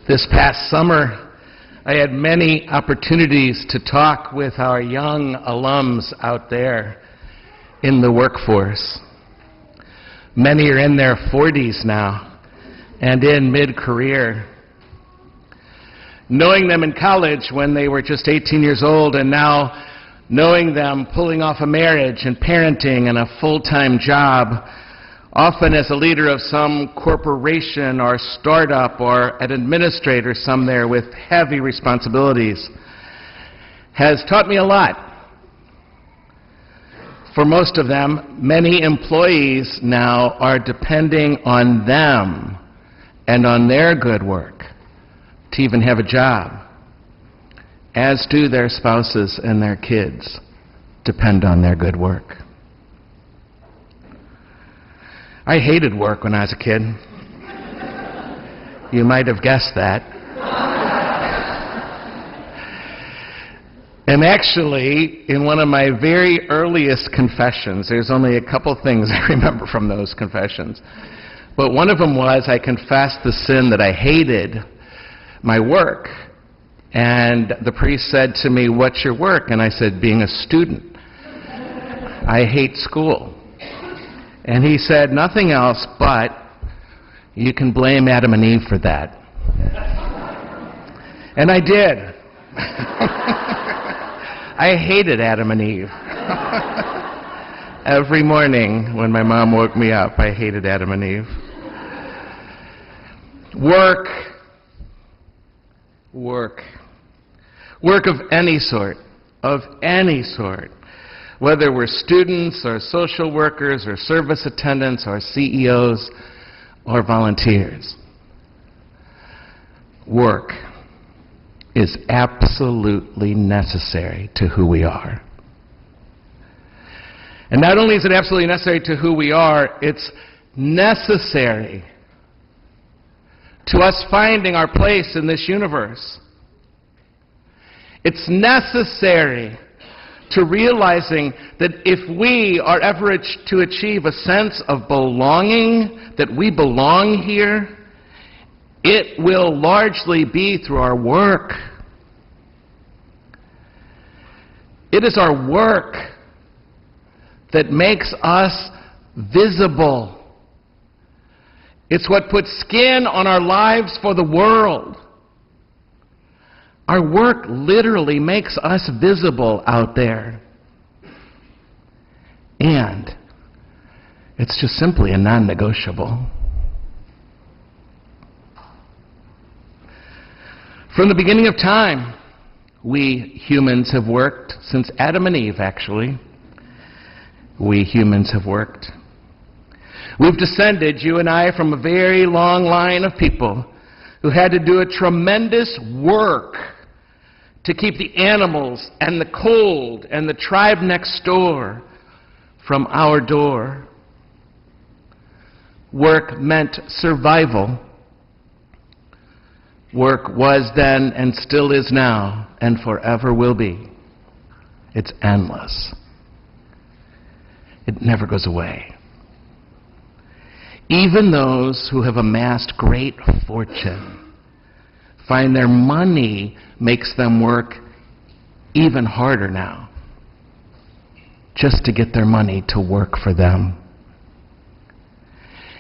This past summer, I had many opportunities to talk with our young alums out there in the workforce. Many are in their 40s now and in mid-career. Knowing them in college when they were just 18 years old, and now knowing them pulling off a marriage and parenting and a full-time job, often as a leader of some corporation or startup or an administrator, some there with heavy responsibilities, has taught me a lot. For most of them, many employees now are depending on them and on their good work to even have a job, as do their spouses and their kids depend on their good work. I hated work when I was a kid. You might have guessed that. And actually, in one of my very earliest confessions, there's only a couple things I remember from those confessions, but one of them was I confessed the sin that I hated my work. And the priest said to me, "What's your work?" And I said, "Being a student. I hate school." And he said, "Nothing else but you can blame Adam and Eve for that." And I did. I hated Adam and Eve. Every morning when my mom woke me up, I hated Adam and Eve. Work. Work of any sort, whether we're students or social workers or service attendants or CEOs or volunteers. Work is absolutely necessary to who we are. And not only is it absolutely necessary to who we are, it's necessary to us finding our place in this universe. It's necessary to realizing that if we are ever to achieve a sense of belonging, that we belong here, it will largely be through our work. It is our work that makes us visible. It's what puts skin on our lives for the world. Our work literally makes us visible out there. And it's just simply a non-negotiable. From the beginning of time, we humans have worked. Since Adam and Eve, actually, we humans have worked. We've descended, you and I, from a very long line of people who had to do a tremendous work to keep the animals and the cold and the tribe next door from our door. Work meant survival. Work was then and still is now and forever will be. It's endless. It never goes away. Even those who have amassed great fortune find their money makes them work even harder now, just to get their money to work for them.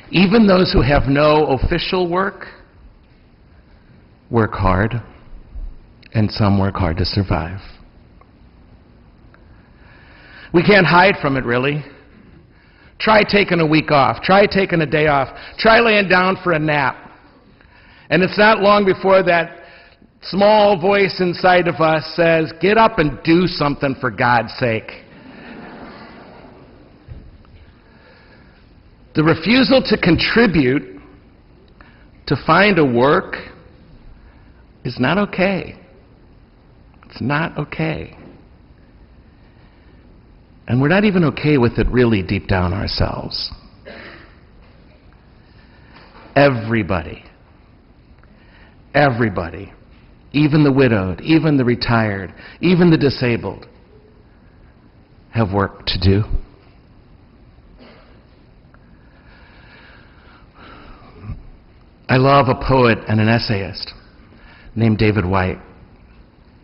Even those who have no official work hard, and some work hard to survive. We can't hide from it, really. Try taking a week off. Try taking a day off. Try laying down for a nap. And it's not long before that small voice inside of us says, "Get up and do something for God's sake." The refusal to contribute, to find a work, is not okay. It's not okay. And we're not even okay with it really deep down ourselves. Everybody, even the widowed, even the retired, even the disabled, have work to do. I love a poet and an essayist named David White.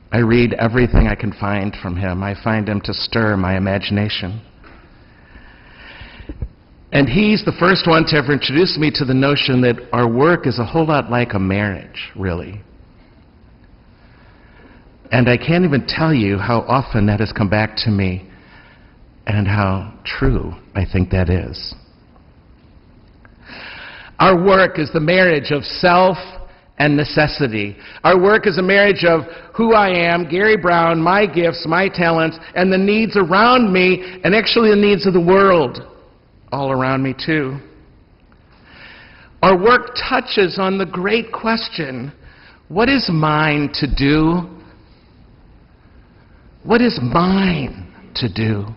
I read everything I can find from him. I find him to stir my imagination. And he's the first one to ever introduce me to the notion that our work is a whole lot like a marriage, really. And I can't even tell you how often that has come back to me and how true I think that is. Our work is the marriage of self and necessity. Our work is a marriage of who I am, Gary Braun, my gifts, my talents, and the needs around me, and actually the needs of the world all around me too. Our work touches on the great question, what is mine to do? What is mine to do?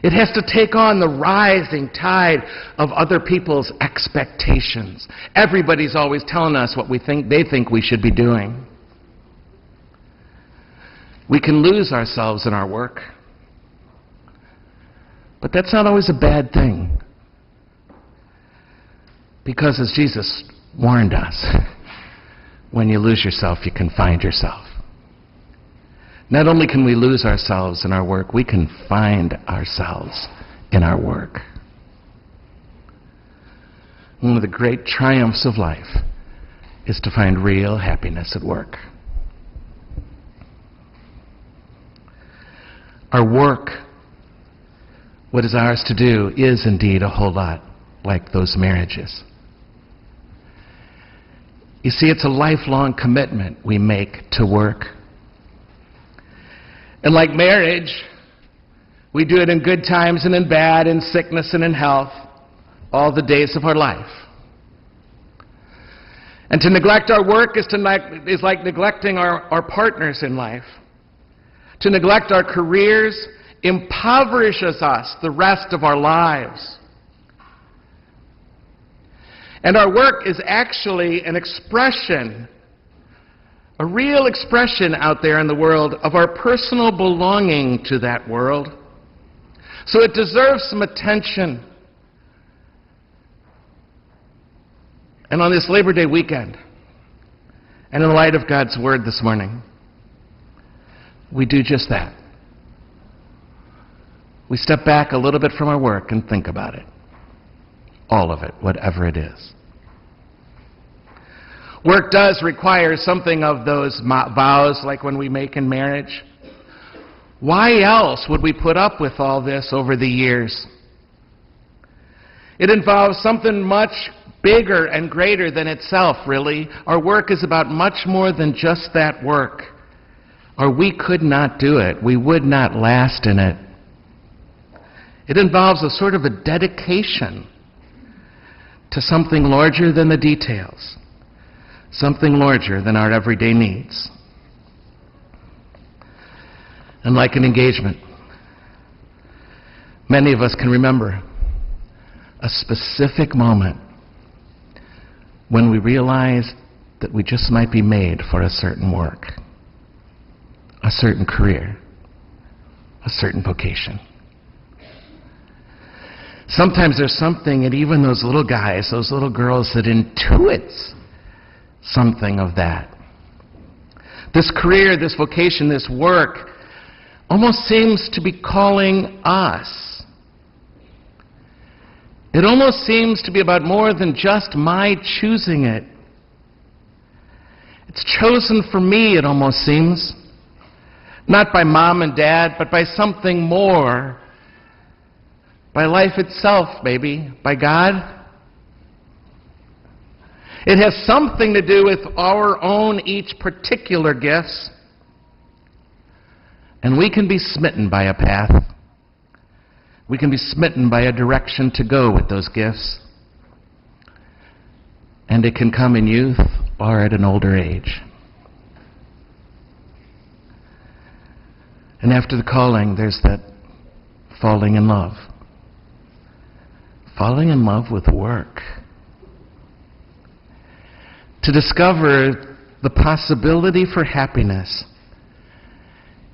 It has to take on the rising tide of other people's expectations. Everybody's always telling us what they think we should be doing. We can lose ourselves in our work. But that's not always a bad thing. Because as Jesus warned us, when you lose yourself, you can find yourself. Not only can we lose ourselves in our work, we can find ourselves in our work. One of the great triumphs of life is to find real happiness at work. Our work, what is ours to do, is indeed a whole lot like those marriages. You see, it's a lifelong commitment we make to work. And like marriage, we do it in good times and in bad, in sickness and in health, all the days of our life. And to neglect our work is like neglecting our partners in life. To neglect our careers impoverishes us the rest of our lives. And our work is actually an expression, a real expression out there in the world of our personal belonging to that world. So it deserves some attention. And on this Labor Day weekend, and in the light of God's Word this morning, we do just that. We step back a little bit from our work and think about it. All of it, whatever it is. Work does require something of those vows like when we make in marriage. Why else would we put up with all this over the years? It involves something much bigger and greater than itself, really. Our work is about much more than just that work. Or we could not do it. We would not last in it. It involves a sort of a dedication to something larger than the details. Something larger than our everyday needs. And like an engagement, many of us can remember a specific moment when we realized that we just might be made for a certain work, a certain career, a certain vocation. Sometimes there's something in even those little guys, those little girls, that intuits something of that. This career, this vocation, this work almost seems to be calling us. It almost seems to be about more than just my choosing it. It's chosen for me, it almost seems. Not by mom and dad, but by something more. By life itself, maybe. By God. It has something to do with our own each particular gifts. And we can be smitten by a path. We can be smitten by a direction to go with those gifts. And it can come in youth or at an older age. And after the calling, there's that falling in love. Falling in love with work. To discover the possibility for happiness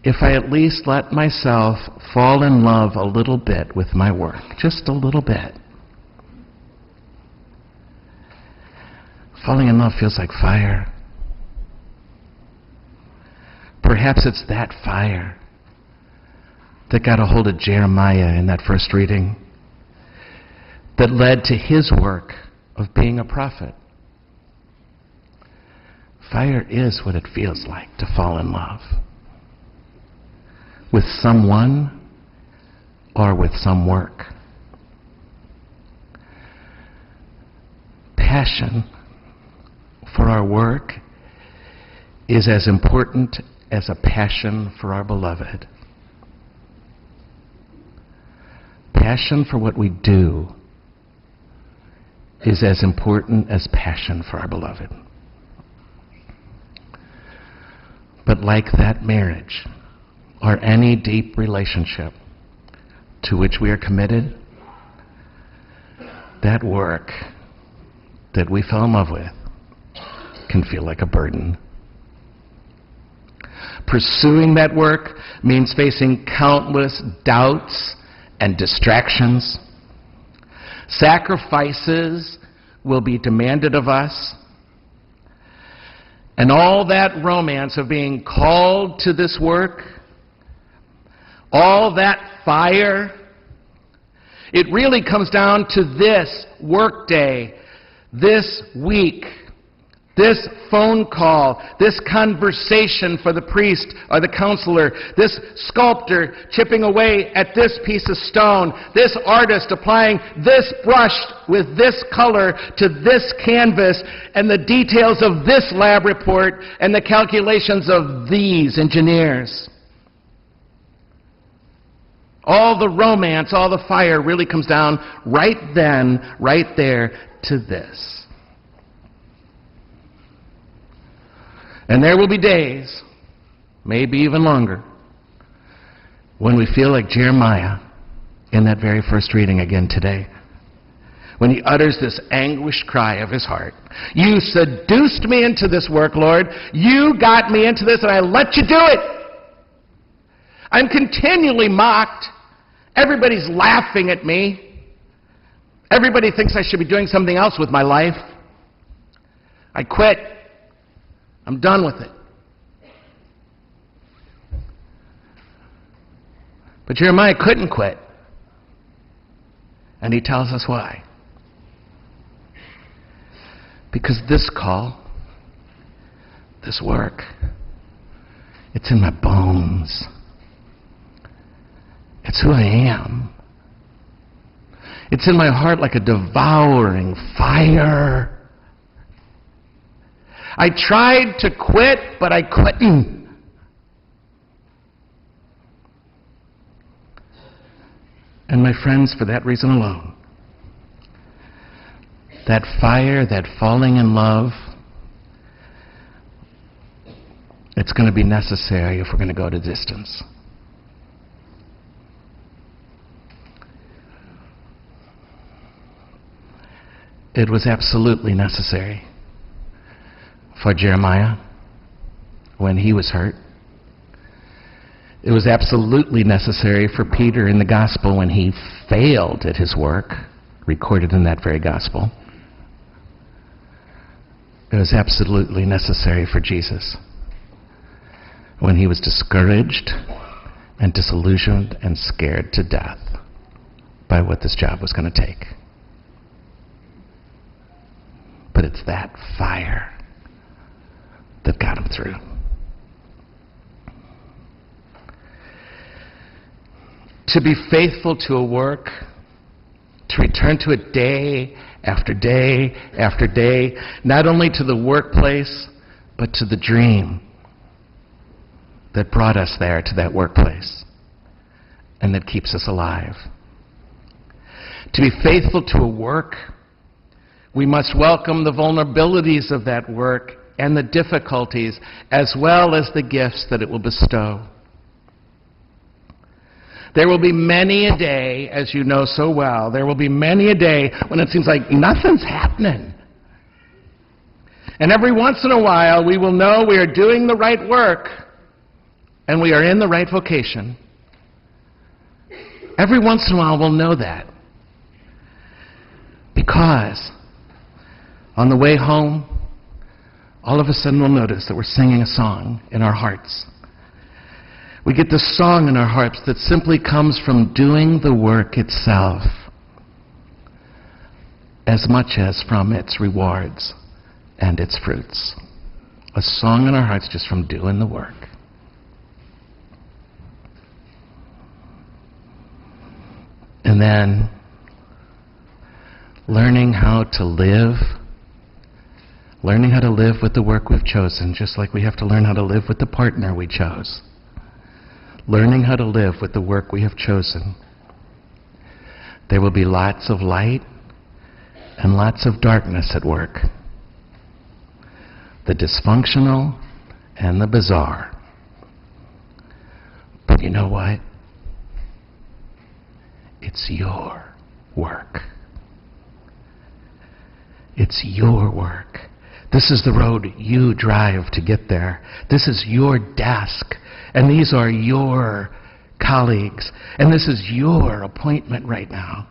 if I at least let myself fall in love a little bit with my work. Just a little bit. Falling in love feels like fire. Perhaps it's that fire that got a hold of Jeremiah in that first reading that led to his work of being a prophet. Fire is what it feels like to fall in love with someone or with some work. Passion for our work is as important as a passion for our beloved. Passion for what we do is as important as passion for our beloved. But like that marriage or any deep relationship to which we are committed, that work that we fell in love with can feel like a burden. Pursuing that work means facing countless doubts and distractions. Sacrifices will be demanded of us. And all that romance of being called to this work, all that fire, it really comes down to this workday, this week, this phone call, this conversation for the priest or the counselor, this sculptor chipping away at this piece of stone, this artist applying this brush with this color to this canvas, and the details of this lab report and the calculations of these engineers. All the romance, all the fire really comes down right then, right there to this. And there will be days, maybe even longer, when we feel like Jeremiah in that very first reading again today, when he utters this anguished cry of his heart. You seduced me into this work, Lord. You got me into this, and I let you do it. I'm continually mocked. Everybody's laughing at me. Everybody thinks I should be doing something else with my life. I quit. I'm done with it. But Jeremiah couldn't quit. And he tells us why. Because this call, this work, it's in my bones. It's who I am. It's in my heart like a devouring fire. I tried to quit, but I couldn't. And my friends, for that reason alone, that fire, that falling in love, it's going to be necessary if we're going to go to distance. It was absolutely necessary for Jeremiah when he was hurt. It was absolutely necessary for Peter in the gospel when he failed at his work, recorded in that very gospel. It was absolutely necessary for Jesus when he was discouraged and disillusioned and scared to death by what this job was going to take. But it's that fire that got him through. To be faithful to a work, to return to it day after day after day, not only to the workplace, but to the dream that brought us there to that workplace and that keeps us alive. To be faithful to a work, we must welcome the vulnerabilities of that work and the difficulties, as well as the gifts that it will bestow. There will be many a day, as you know so well, there will be many a day when it seems like nothing's happening. And every once in a while, we will know we are doing the right work and we are in the right vocation. Every once in a while, we'll know that. Because on the way home, all of a sudden we'll notice that we're singing a song in our hearts. We get this song in our hearts that simply comes from doing the work itself, as much as from its rewards and its fruits. A song in our hearts just from doing the work. And then learning how to live with the work we've chosen, just like we have to learn how to live with the partner we chose. Learning how to live with the work we have chosen. There will be lots of light and lots of darkness at work. The dysfunctional and the bizarre. But you know what? It's your work. It's your work. This is the road you drive to get there. This is your desk. And these are your colleagues. And this is your appointment right now.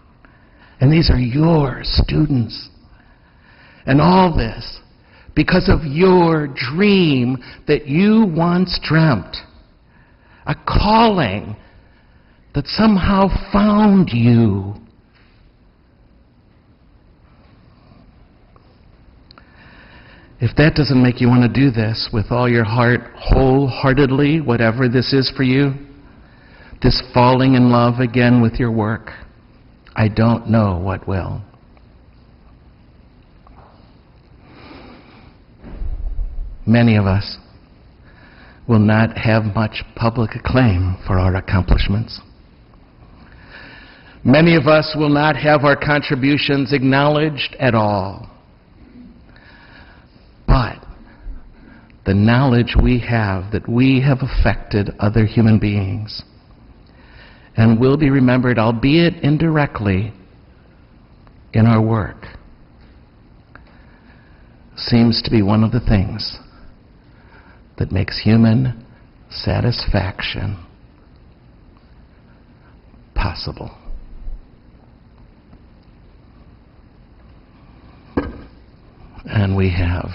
And these are your students. And all this because of your dream that you once dreamt. A calling that somehow found you. If that doesn't make you want to do this with all your heart, wholeheartedly, whatever this is for you, this falling in love again with your work, I don't know what will. Many of us will not have much public acclaim for our accomplishments. Many of us will not have our contributions acknowledged at all. But the knowledge we have that we have affected other human beings and will be remembered, albeit indirectly, in our work, seems to be one of the things that makes human satisfaction possible. And we have